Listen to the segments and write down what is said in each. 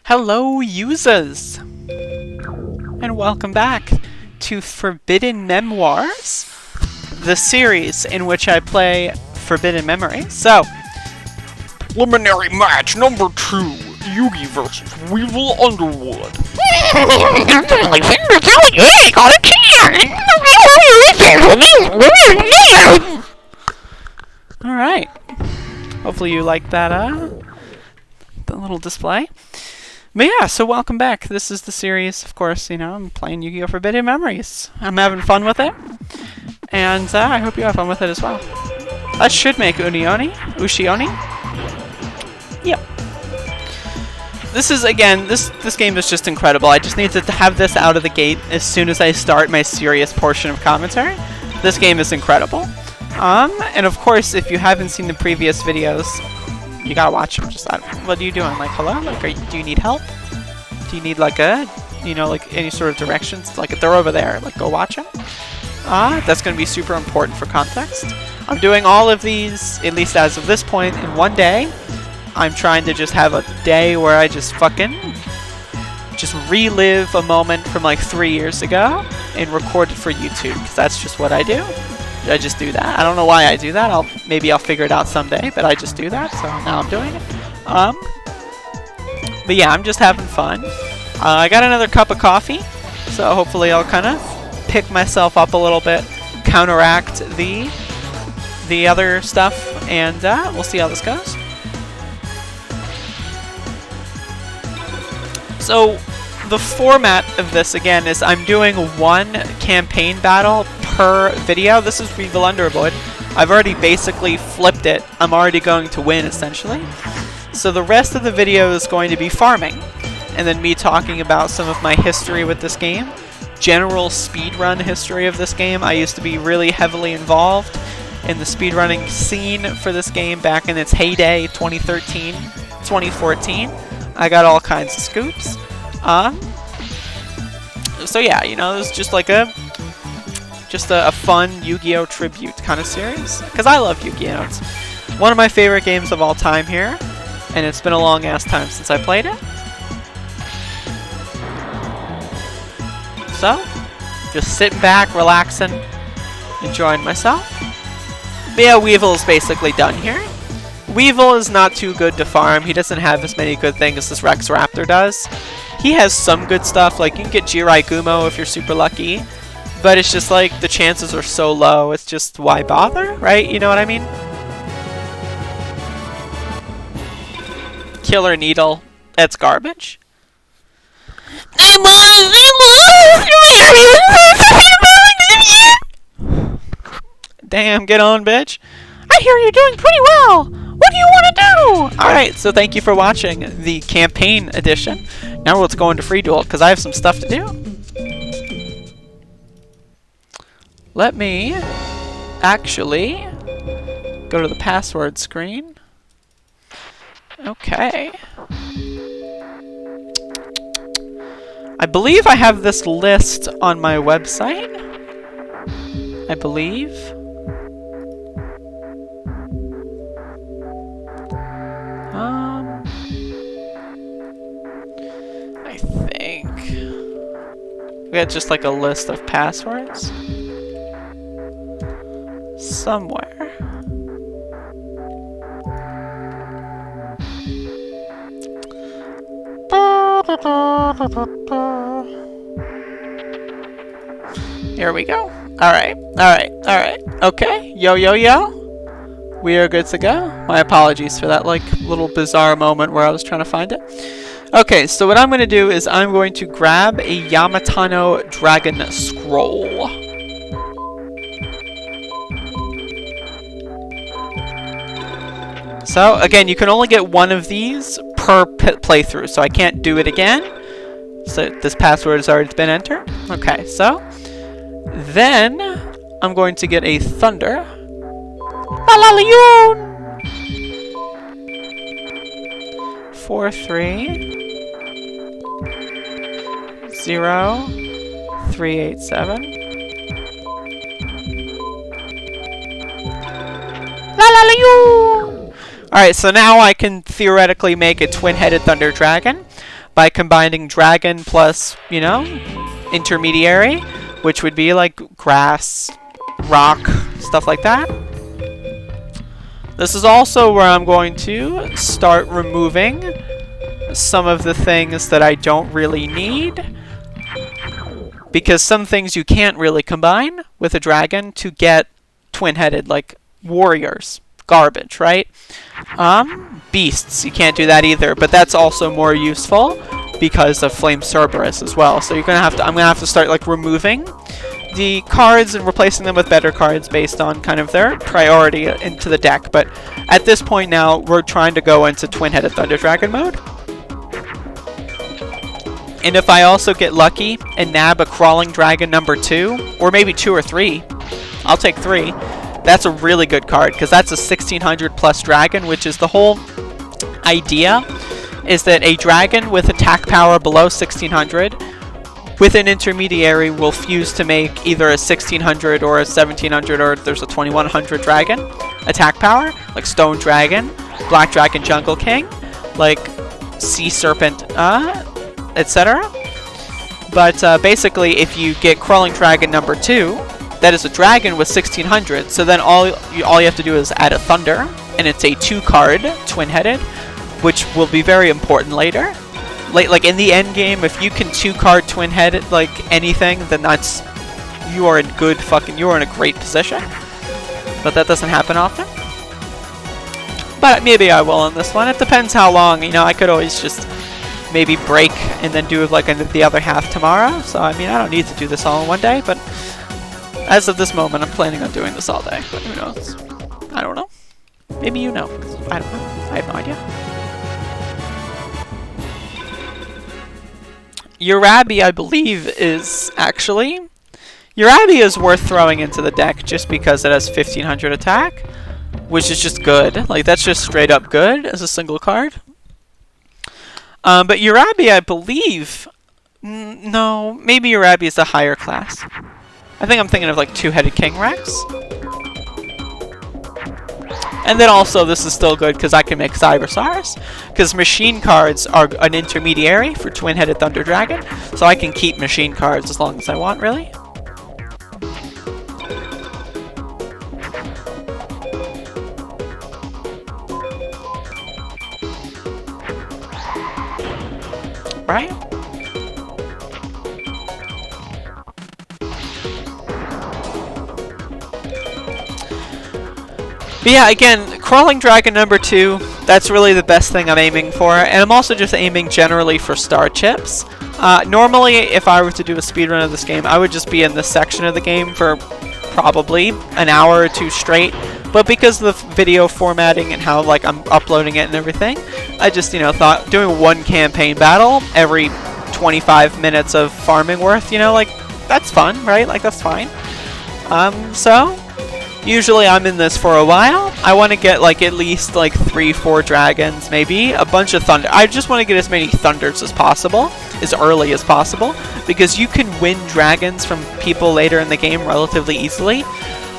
Hello, users! And welcome back to Forbidden Memoirs, the series in which I play Forbidden Memories. So, preliminary match number 2, Yugi versus Weevil Underwood. alright. Hopefully you like that, the little display. But yeah, so welcome back. This is the series, of course, I'm playing Yu-Gi-Oh! Forbidden Memories. I'm having fun with it. And I hope you have fun with it as well. That should make Ushioni. Yep. This is, again, this game is just incredible. I just need to have this out of the gate as soon as I start my serious portion of commentary. This game is incredible. And of course, if you haven't seen the previous videos, you gotta watch them. Just, what are you doing? Like, hello? Like, do you need help? Do you need, like, like any sort of directions? Like, if they're over there, like, go watch them. That's gonna be super important for context. I'm doing all of these, at least as of this point, in one day. I'm trying to just have a day where I just relive a moment from, like, 3 years ago and record it for YouTube, because that's just what I do. I just do that. I don't know why I do that. Maybe I'll figure it out someday, but I just do that, so now I'm doing it. But yeah, I'm just having fun. I got another cup of coffee, so hopefully I'll kind of pick myself up a little bit, counteract the other stuff, and we'll see how this goes. So the format of this, again, is I'm doing one campaign battle per video. This is Weevil Underwood. I've already basically flipped it. I'm already going to win, essentially. So the rest of the video is going to be farming, and then me talking about some of my history with this game, general speedrun history of this game. I used to be really heavily involved in the speedrunning scene for this game back in its heyday, 2013, 2014. I got all kinds of scoops. So yeah, it's just like a fun Yu-Gi-Oh! Tribute kind of series. Because I love Yu-Gi-Oh! It's one of my favorite games of all time here. And it's been a long ass time since I played it. So, just sitting back, relaxing, enjoying myself. But yeah, Weevil is basically done here. Weevil is not too good to farm. He doesn't have as many good things as Rex Raptor does. He has some good stuff, like you can get Jirai Gumo if you're super lucky. But it's just like, the chances are so low, it's just, why bother, right? You know what I mean? Killer Needle, that's garbage. Damn, get on, bitch. I hear you're doing pretty well. What do you want to do? Alright, so thank you for watching the campaign edition. Now let's go into free duel, because I have some stuff to do. Let me actually go to the password screen. Okay. I believe I have this list on my website. I believe. I think we got just like a list of passwords somewhere. Here we go. Alright. Okay. Yo. We are good to go. My apologies for that, little bizarre moment where I was trying to find it. Okay, so what I'm going to do is I'm going to grab a Yamatano Dragon Scroll. So, again, you can only get one of these per playthrough, so I can't do it again. So this password has already been entered. Okay, so then I'm going to get a Thunder. Alalion! 430-387. Alalion! Alright, so now I can theoretically make a twin-headed Thunder Dragon. by combining dragon plus, you know, intermediary, which would be like grass, rock, stuff like that. This is also where I'm going to start removing some of the things that I don't really need, because some things you can't really combine with a dragon to get twin-headed, like warriors. Garbage, right? Beasts, you can't do that either, but that's also more useful because of Flame Cerberus as well. So I'm gonna have to start like removing the cards and replacing them with better cards based on kind of their priority into the deck. But at this point now, we're trying to go into Twin-Headed Thunder Dragon mode. And if I also get lucky and nab a Crawling Dragon number 2, or maybe 2 or 3, I'll take 3. That's a really good card, because that's a 1600 plus dragon, which is the whole idea, is that a dragon with attack power below 1600 with an intermediary will fuse to make either a 1600 or a 1700, or there's a 2100 dragon attack power, like Stone Dragon, Black Dragon Jungle King, like Sea Serpent, etc. But basically, if you get Crawling Dragon number 2, that is a dragon with 1600, so then all you have to do is add a Thunder, and it's a 2-card twin-headed, which will be very important later. Like in the end game, if you can 2-card twin-headed like anything, then you're in a great position. But that doesn't happen often. But maybe I will on this one. It depends how long. You know, I could always just maybe break and then do like the other half tomorrow. So I mean, I don't need to do this all in one day. But as of this moment, I'm planning on doing this all day. But who knows? I don't know. Maybe you know. I don't know. I have no idea. Urabi, I believe, is actually... Urabi is worth throwing into the deck just because it has 1500 attack, which is just good. Like, that's just straight up good as a single card. But Urabi, I believe... no, maybe Urabi is a higher class. I think I'm thinking of, like, Two-Headed King Rex. And then also, this is still good because I can make Cybersaurs. Because machine cards are an intermediary for Twin-Headed Thunder Dragon. So I can keep machine cards as long as I want, really. Right? But yeah, again, Crawling Dragon number 2, that's really the best thing I'm aiming for, and I'm also just aiming generally for star chips. Normally, if I were to do a speedrun of this game, I would just be in this section of the game for probably an hour or 2 straight, but because of the video formatting and how, like, I'm uploading it and everything, I just, you know, thought doing one campaign battle every 25 minutes of farming worth, you know, like, that's fun, right? Like, that's fine. So... usually I'm in this for a while. I want to get like at least like 3-4 dragons, maybe a bunch of thunder. I just want to get as many thunders as possible, as early as possible, because you can win dragons from people later in the game relatively easily,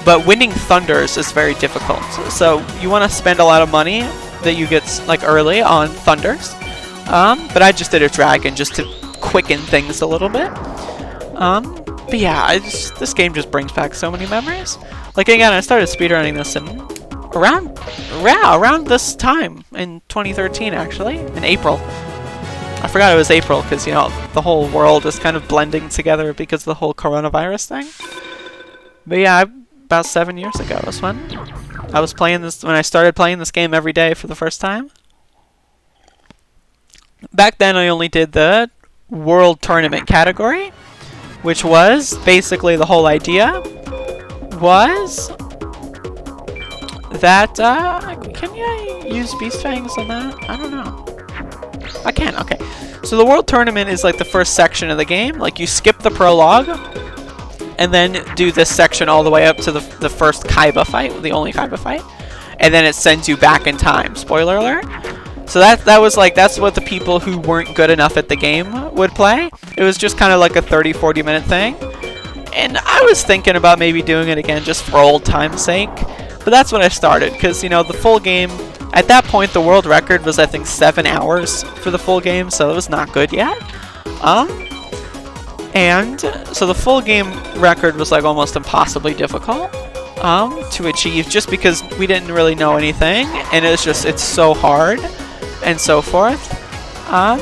but winning thunders is very difficult. So you want to spend a lot of money that you get like early on thunders. But I just did a dragon just to quicken things a little bit. But yeah, this game just brings back so many memories. Like, again, I started speedrunning this in around this time in 2013, actually, in April. I forgot it was April because, you know, the whole world is kind of blending together because of the whole coronavirus thing. But yeah, about 7 years ago was when I was playing this, when I started playing this game every day for the first time. Back then, I only did the World Tournament category, which was basically the whole idea was that, can you use Beast Fangs on that? I don't know. I can, okay. So the World Tournament is like the first section of the game. Like, you skip the prologue, and then do this section all the way up to the first Kaiba fight, the only Kaiba fight. And then it sends you back in time. Spoiler alert. So that was like, that's what the people who weren't good enough at the game would play. It was just kind of like a 30-40 minute thing. And I was thinking about maybe doing it again just for old time's sake. But that's when I started, because, you know, the full game At that point, the world record was, I think, 7 hours for the full game, so it was not good yet. And so the full game record was like almost impossibly difficult to achieve, just because we didn't really know anything, and it's so hard and so forth. I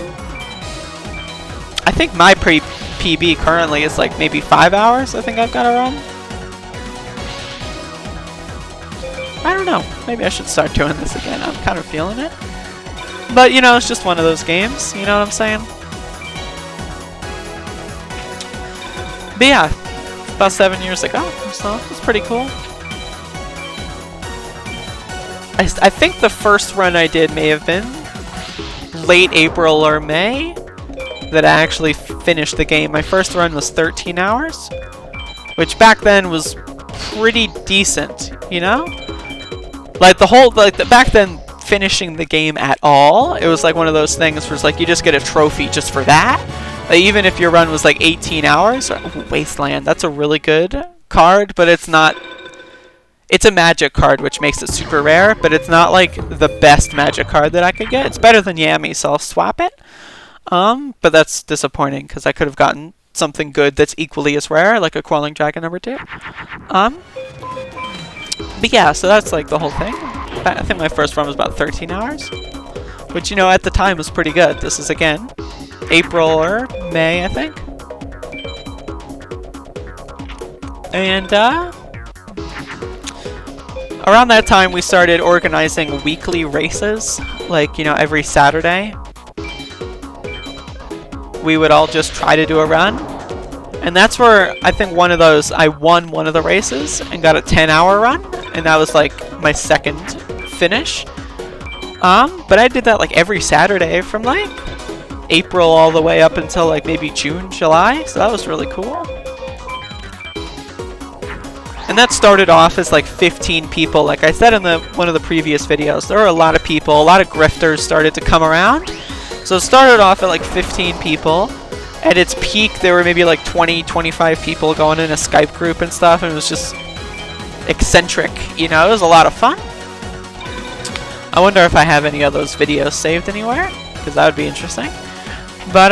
think my PB currently is like maybe 5 hours. I think I've got to run. I don't know. Maybe I should start doing this again. I'm kind of feeling it. But, you know, it's just one of those games. You know what I'm saying? But yeah, about 7 years ago, so it's pretty cool. I think the first run I did may have been late April or May that I actually finished the game. My first run was 13 hours, which back then was pretty decent, you know? Like back then, finishing the game at all, it was like one of those things where it's like you just get a trophy just for that. Like, even if your run was like 18 hours, Wasteland, that's a really good card, but it's not. It's a magic card, which makes it super rare, but it's not like the best magic card that I could get. It's better than Yami, so I'll swap it. But that's disappointing because I could have gotten something good that's equally as rare, like a Crawling Dragon #2. But yeah, so that's like the whole thing. I think my first run was about 13 hours, which, you know, at the time was pretty good. This is, again, April or May, I think. And around that time, we started organizing weekly races, like, you know, every Saturday. We would all just try to do a run. And that's where I think one of those, I won one of the races and got a 10-hour run. And that was like my second finish. But I did that like every Saturday from like April all the way up until like maybe June, July. So that was really cool. And that started off as like 15 people. Like I said in one of the previous videos, there were a lot of people, a lot of grifters started to come around. So it started off at like 15 people. At its peak, there were maybe like 20, 25 people going in a Skype group and stuff, and it was just eccentric, you know. It was a lot of fun. I wonder if I have any of those videos saved anywhere, because that would be interesting. But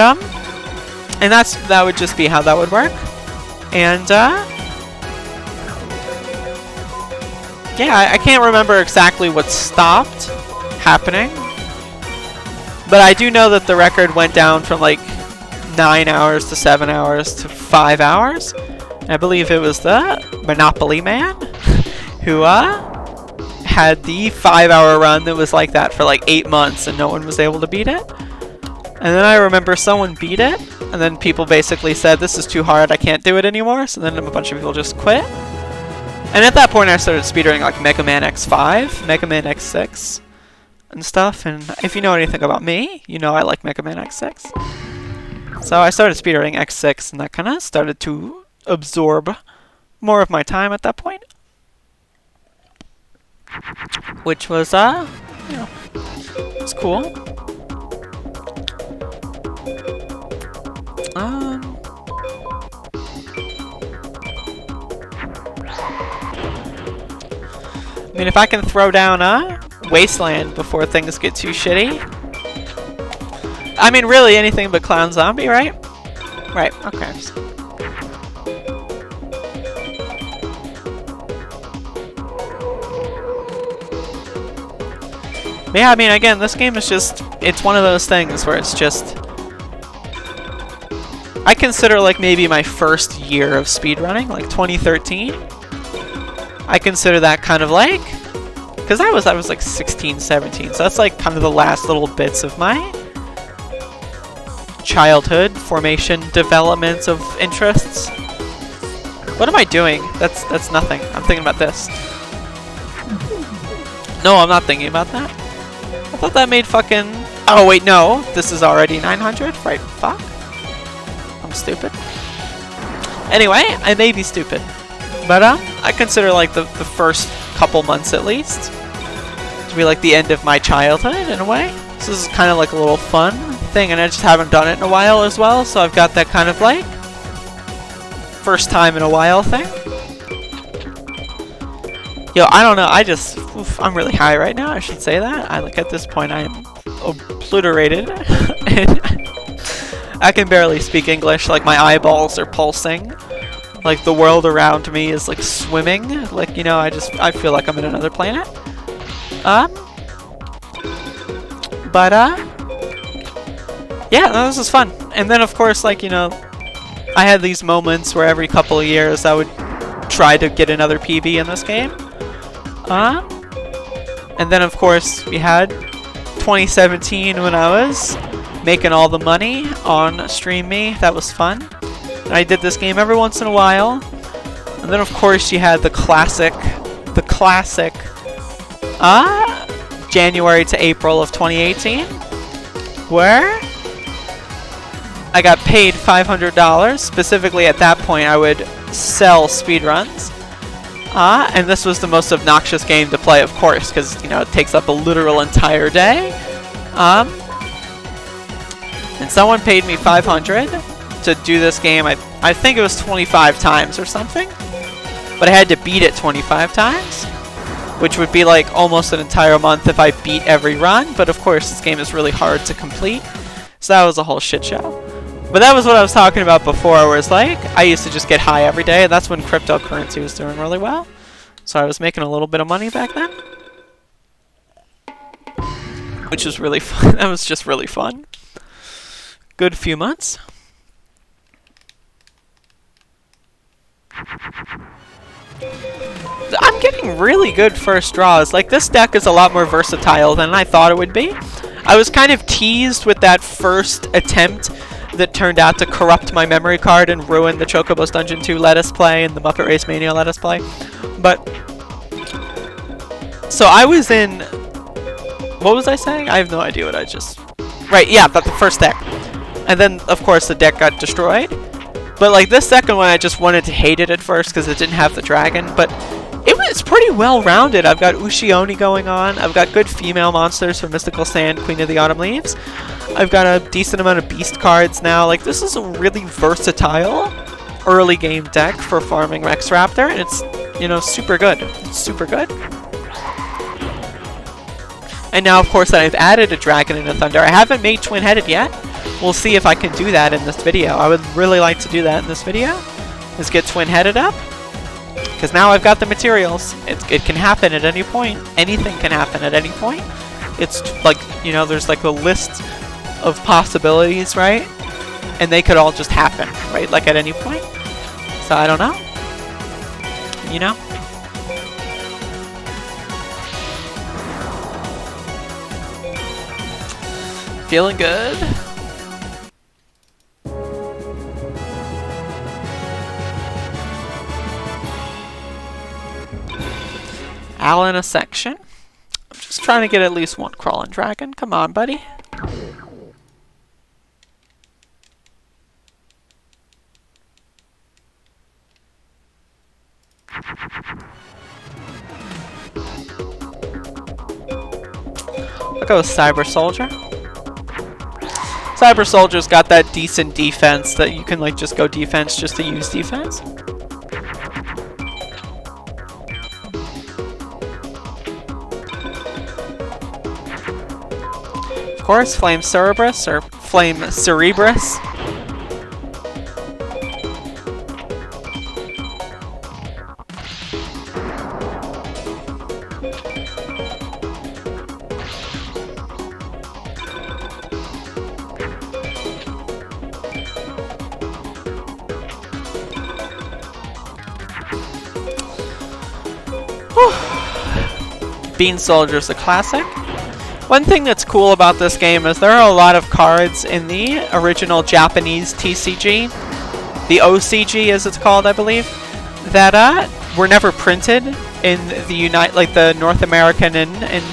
and that would just be how that would work. And yeah, I can't remember exactly what stopped happening, but I do know that the record went down from like 9 hours to 7 hours to 5 hours. I believe it was the Monopoly Man who had the 5-hour run that was like that for like 8 months and no one was able to beat it. And then I remember someone beat it, and then people basically said, this is too hard, I can't do it anymore, so then a bunch of people just quit. And at that point I started speedrunning like Mega Man X5, Mega Man X6, and stuff, and if you know anything about me, you know I like Mega Man X6. So I started speedrunning X6, and that kind of started to absorb more of my time at that point. Which was, you know, it's cool. I mean, if I can throw down Wasteland before things get too shitty. I mean, really anything but Clown Zombie, right? Right, okay. Yeah, I mean, again, this game is just, it's one of those things where it's just, I consider like maybe my first year of speedrunning, like 2013. I consider that kind of like, because I was like 16, 17, so that's like kind of the last little bits of my childhood formation developments of interests. What am I doing? That's nothing. I'm thinking about this. No, I'm not thinking about that. I thought that made fucking... Oh, wait, no. This is already 900? Right, fuck. I'm stupid. Anyway, I may be stupid. But, I consider, like, the first couple months, at least, to be, like, the end of my childhood, in a way. So this is kind of, like, a little fun thing, and I just haven't done it in a while as well, so I've got that kind of, like, first time in a while thing. Yo, I don't know. I'm really high right now. I should say that. At this point, I am obliterated. And I can barely speak English. Like, my eyeballs are pulsing. Like, the world around me is, like, swimming. Like, you know, I feel like I'm in another planet. Yeah, no, this was fun. And then, of course, like, you know, I had these moments where every couple of years I would try to get another PB in this game. And then, of course, we had 2017 when I was making all the money on Stream Me. That was fun. And I did this game every once in a while. And then, of course, you had the classic, January to April of 2018, where I got paid $500. Specifically, at that point, I would sell speedruns. And this was the most obnoxious game to play, of course, because, you know, it takes up a literal entire day. And someone paid me $500 to do this game. I think it was 25 times or something. But I had to beat it 25 times, which would be like almost an entire month if I beat every run. But of course, this game is really hard to complete. So that was a whole shit show. But that was what I was talking about before, where it's like, I used to just get high every day, and that's when cryptocurrency was doing really well. So I was making a little bit of money back then. Which was really fun. That was just really fun. Good few months. I'm getting really good first draws. Like, this deck is a lot more versatile than I thought it would be. I was kind of teased with that first attempt that turned out to corrupt my memory card and ruin the Chocobo's Dungeon 2 Let Us Play and the Muppet Race Mania Let Us Play. But, so I was in, what was I saying? I have no idea what I just, right, yeah, but the first deck. And then, of course, the deck got destroyed. But, like, this second one, I just wanted to hate it at first because it didn't have the dragon. But it's pretty well-rounded. I've got Ushioni going on. I've got good female monsters from Mystical Sand, Queen of the Autumn Leaves. I've got a decent amount of beast cards now. Like, this is a really versatile early game deck for farming Rex Raptor, and it's, you know, super good. It's super good. And now, of course, that I've added a dragon and a thunder. I haven't made twin-headed yet. We'll see if I can do that in this video. I would really like to do that in this video, is get twin-headed up. Because now I've got the materials. It can happen at any point. Anything can happen at any point. It's like, you know, there's like a list of possibilities, right? And they could all just happen, right? Like at any point. So I don't know. You know? Feeling good. Al in a section. I'm just trying to get at least one crawling dragon. Come on, buddy. I'll go with Cyber Soldier. Cyber Soldier's got that decent defense that you can like just go defense just to use defense. Of course, Flame Cerebrus or Flame Cerebrus. Bean Soldier's a classic. One thing that's cool about this game is there are a lot of cards in the original Japanese TCG, the OCG as it's called, I believe, that were never printed in the the North American and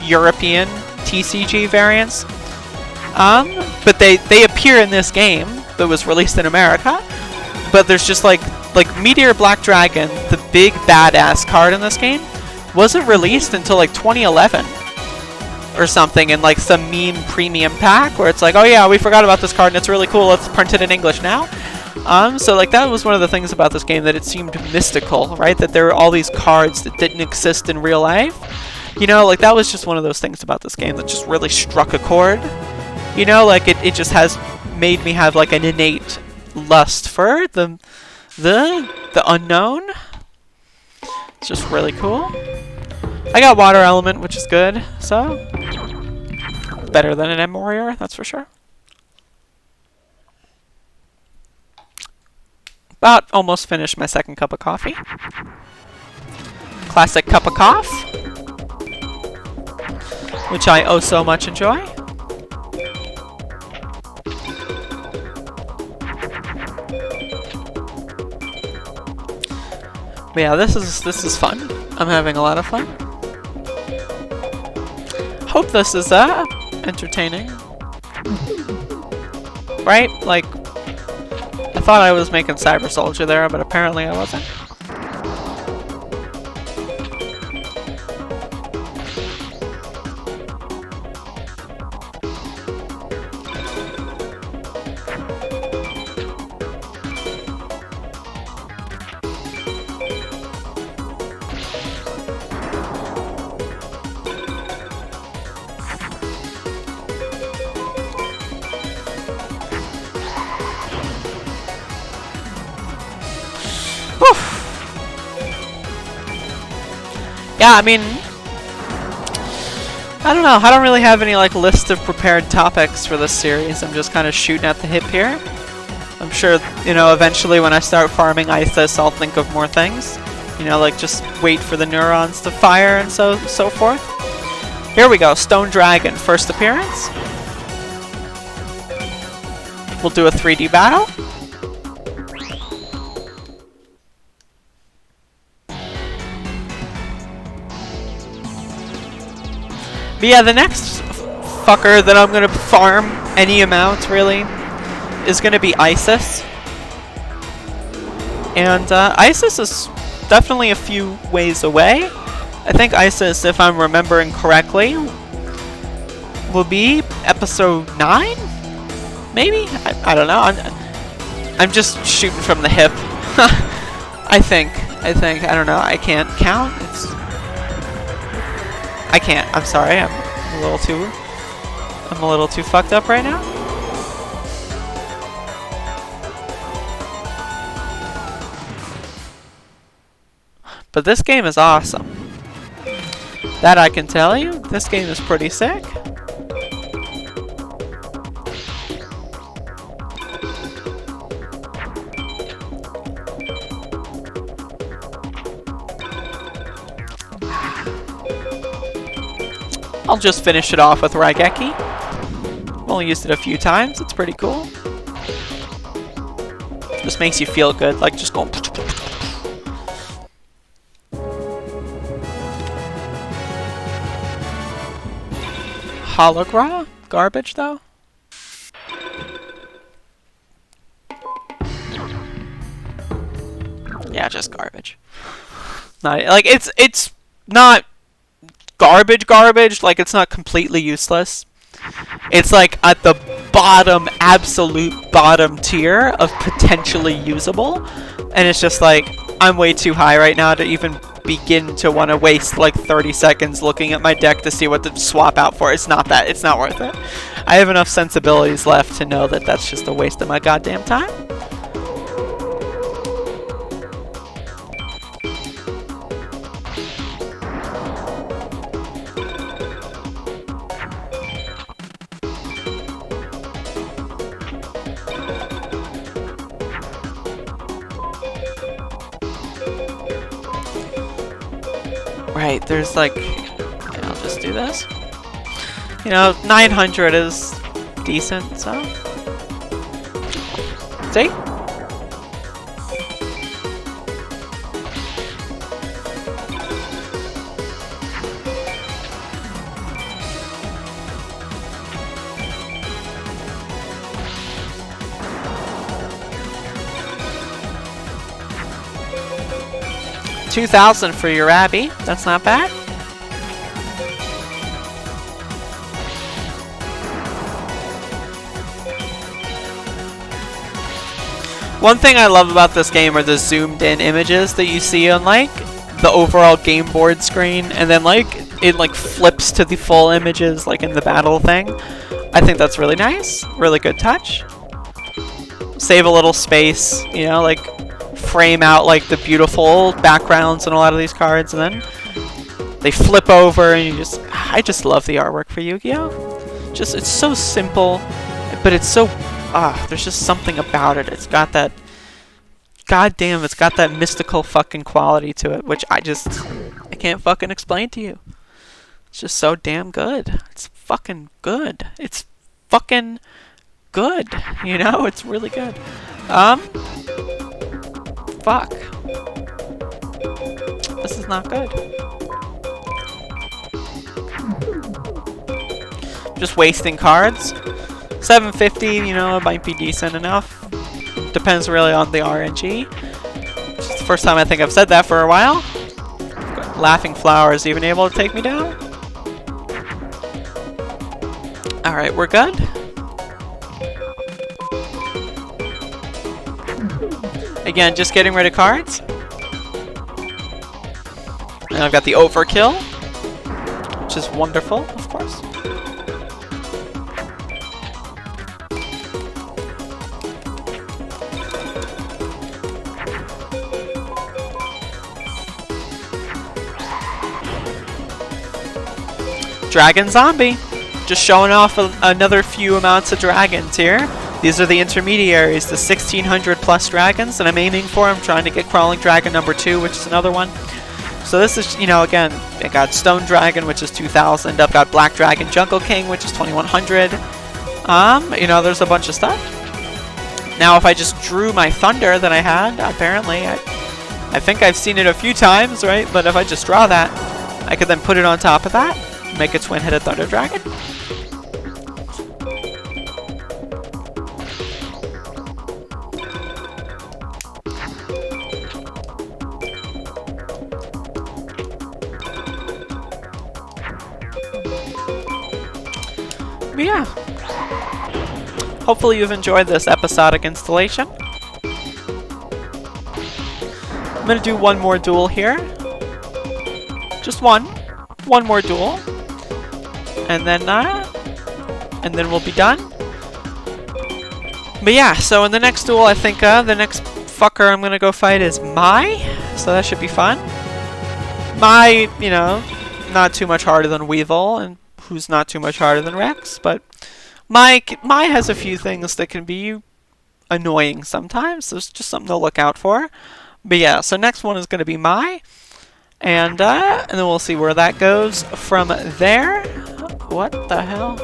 European TCG variants. But they appear in this game that was released in America. But there's just like Meteor Black Dragon, the big badass card in this game, wasn't released until like 2011 or something in like some meme premium pack where it's like, oh yeah, we forgot about this card and it's really cool, let's print it in English now. So like that was one of the things about this game, that it seemed mystical, right? That there were all these cards that didn't exist in real life. You know, like that was just one of those things about this game that just really struck a chord. You know, like it just has made me have like an innate lust for the unknown. It's just really cool. I got water element, which is good, so better than an M warrior, that's for sure. About almost finished my second cup of coffee. Classic cup of coff, which I oh so much enjoy. But yeah, this is fun. I'm having a lot of fun. Hope this is entertaining. Right? Like, I thought I was making Cyber Soldier there, but apparently I wasn't. Yeah, I mean, I don't know. I don't really have any like list of prepared topics for this series. I'm just kind of shooting at the hip here. I'm sure, you know, eventually when I start farming Isis, I'll think of more things. You know, like just wait for the neurons to fire and so forth. Here we go. Stone Dragon, first appearance. We'll do a 3D battle. But yeah, the next fucker that I'm gonna farm any amount, really, is gonna be Isis. And Isis is definitely a few ways away. I think Isis, if I'm remembering correctly, will be episode 9? Maybe? I don't know. I'm just shooting from the hip. I think. I don't know. I can't count. I can't. I'm sorry. I'm a little too fucked up right now. But this game is awesome. That I can tell you. This game is pretty sick. I'll just finish it off with Raigeki. Only used it a few times. It's pretty cool. Just makes you feel good, like just going. Hologra? Garbage though? Yeah, just garbage. Not like it's not garbage, like it's not completely useless. It's like at the bottom, absolute bottom tier of potentially usable, and it's just like I'm way too high right now to even begin to want to waste like 30 seconds looking at my deck to see what to swap out for. It's not worth it. I have enough sensibilities left to know that that's just a waste of my goddamn time. Right, there's like, yeah, I'll just do this. You know, 900 is decent, so. See? $2,000 for your Abby. That's not bad. One thing I love about this game are the zoomed in images that you see on like the overall game board screen, and then like it like flips to the full images like in the battle thing. I think that's really nice, really good touch. Save a little space, you know, like frame out like the beautiful backgrounds in a lot of these cards, and then they flip over and you just, I just love the artwork for Yu-Gi-Oh! Just, it's so simple, but it's so, there's just something about it. It's got that, goddamn, it's got that mystical fucking quality to it, which I can't fucking explain to you. It's just so damn good. It's fucking good. It's fucking good, you know? It's really good. Fuck. This is not good. Just wasting cards. 750, you know, it might be decent enough. Depends really on the RNG. It's the first time I think I've said that for a while. Laughing Flowers even able to take me down. Alright, we're good. Again, just getting rid of cards. And I've got the Overkill, which is wonderful, of course. Dragon Zombie. Just showing off another few amounts of dragons here. These are the intermediaries, the 1600 plus dragons that I'm aiming for. I'm trying to get Crawling Dragon number 2, which is another one. So this is, you know, again, I got Stone Dragon, which is 2000. I've got Black Dragon Jungle King, which is 2100. You know, there's a bunch of stuff. Now, if I just drew my Thunder that I had, apparently, I think I've seen it a few times, right? But if I just draw that, I could then put it on top of that, make a twin-headed Thunder Dragon. But yeah, hopefully you've enjoyed this episodic installation. I'm gonna do one more duel here. Just one more duel, and then we'll be done. But yeah, so in the next duel, I think the next fucker I'm gonna go fight is Mai, so that should be fun. Mai, you know, not too much harder than Weevil, and who's not too much harder than Rex, but Mai has a few things that can be annoying sometimes. So it's just something to look out for. But yeah, so next one is going to be Mai, and then we'll see where that goes from there. What the hell?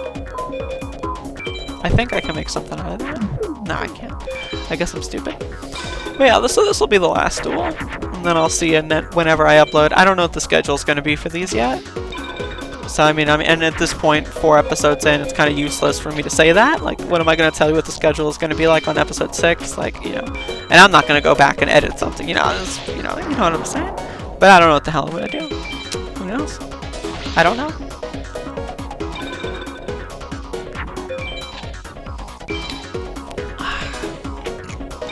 I think I can make something out of that. No, I can't. I guess I'm stupid. But yeah, this will be the last duel, and then I'll see you whenever I upload. I don't know what the schedule is going to be for these yet. So I mean, and at this point, 4 episodes in, it's kind of useless for me to say that. Like, what am I going to tell you what the schedule is going to be like on episode 6? Like, you know, and I'm not going to go back and edit something. You know, you know what I'm saying. But I don't know what the hell I'm going to do. Who knows? I don't know.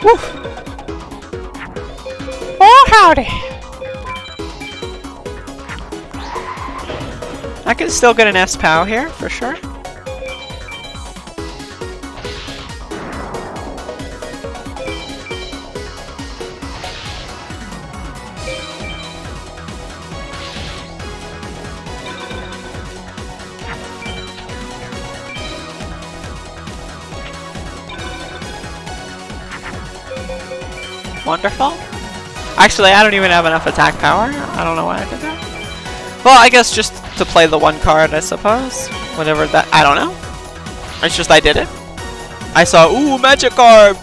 Woo! Oh, howdy! I can still get an S-POW here, for sure. Wonderful. Actually, I don't even have enough attack power. I don't know why I did that. Well, I guess just to play the one card, I suppose. Whatever that, I don't know. It's just I did it. I saw, ooh, magic card,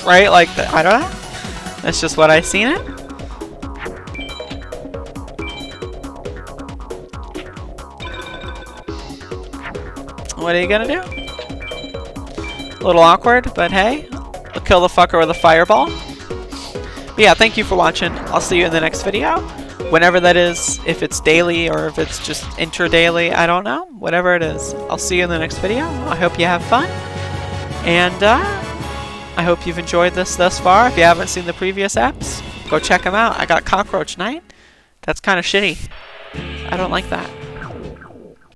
right? Like, I don't know. That's just what I seen it. What are you gonna do? A little awkward, but hey, I'll kill the fucker with a fireball. But yeah, thank you for watching. I'll see you in the next video. Whenever that is, if it's daily or if it's just intra-daily, I don't know. Whatever it is. I'll see you in the next video. I hope you have fun. And I hope you've enjoyed this thus far. If you haven't seen the previous apps, go check them out. I got Cockroach Night. That's kind of shitty. I don't like that.